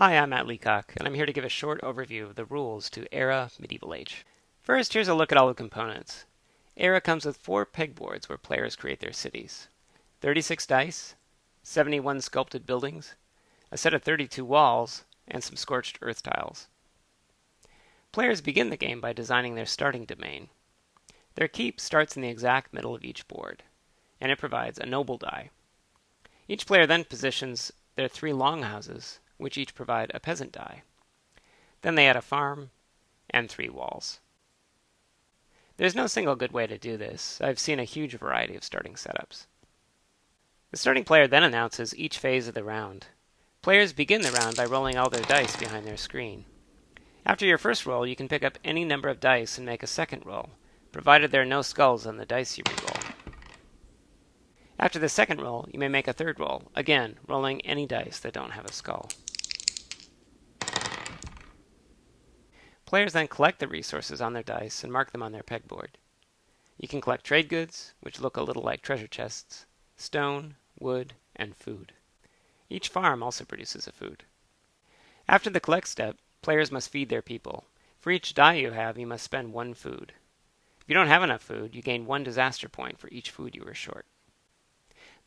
Hi, I'm Matt Leacock, and I'm here to give a short overview of the rules to Era Medieval Age. First, here's a look at all the components. Era comes with 4 pegboards where players create their cities, 36 dice, 71 sculpted buildings, a set of 32 walls, and some scorched earth tiles. Players begin the game by designing their starting domain. Their keep starts in the exact middle of each board, and it provides a noble die. Each player then positions their 3 longhouses, which each provide a peasant die. Then they add a farm and 3 walls. There's no single good way to do this. I've seen a huge variety of starting setups. The starting player then announces each phase of the round. Players begin the round by rolling all their dice behind their screen. After your first roll, you can pick up any number of dice and make a second roll, provided there are no skulls on the dice you re-roll. After the second roll, you may make a third roll, again rolling any dice that don't have a skull. Players then collect the resources on their dice and mark them on their pegboard. You can collect trade goods, which look a little like treasure chests, stone, wood, and food. Each farm also produces a food. After the collect step, players must feed their people. For each die you have, you must spend 1 food. If you don't have enough food, you gain 1 disaster point for each food you were short.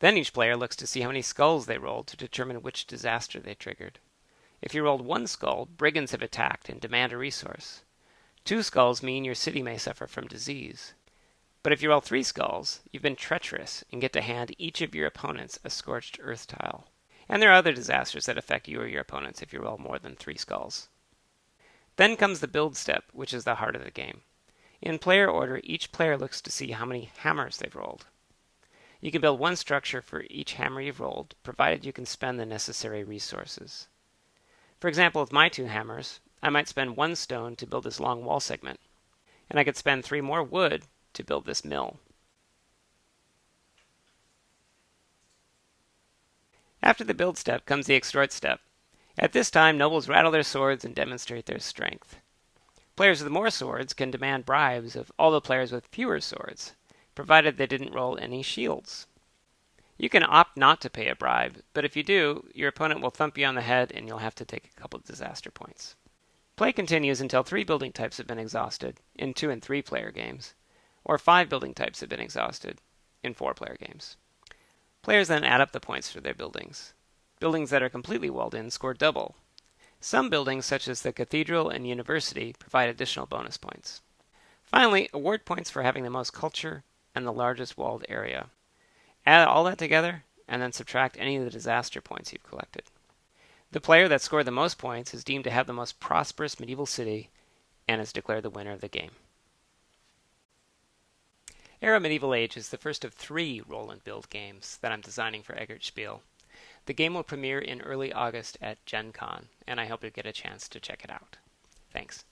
Then each player looks to see how many skulls they rolled to determine which disaster they triggered. If you rolled 1 skull, brigands have attacked and demand a resource. 2 skulls mean your city may suffer from disease. But if you roll 3 skulls, you've been treacherous and get to hand each of your opponents a scorched earth tile. And there are other disasters that affect you or your opponents if you roll more than 3 skulls. Then comes the build step, which is the heart of the game. In player order, each player looks to see how many hammers they've rolled. You can build 1 structure for each hammer you've rolled, provided you can spend the necessary resources. For example, with my 2 hammers, I might spend 1 stone to build this long wall segment, and I could spend 3 more wood to build this mill. After the build step comes the extort step. At this time, nobles rattle their swords and demonstrate their strength. Players with more swords can demand bribes of all the players with fewer swords, provided they didn't roll any shields. You can opt not to pay a bribe, but if you do, your opponent will thump you on the head and you'll have to take a couple of disaster points. Play continues until 3 building types have been exhausted in 2 and 3 player games, or 5 building types have been exhausted in 4 player games. Players then add up the points for their buildings. Buildings that are completely walled in score double. Some buildings, such as the cathedral and university, provide additional bonus points. Finally, award points for having the most culture and the largest walled area. Add all that together, and then subtract any of the disaster points you've collected. The player that scored the most points is deemed to have the most prosperous medieval city and is declared the winner of the game. Era Medieval Age is the first of 3 roll and build games that I'm designing for Eggert Spiel. The game will premiere in early August at Gen Con, and I hope you get a chance to check it out. Thanks.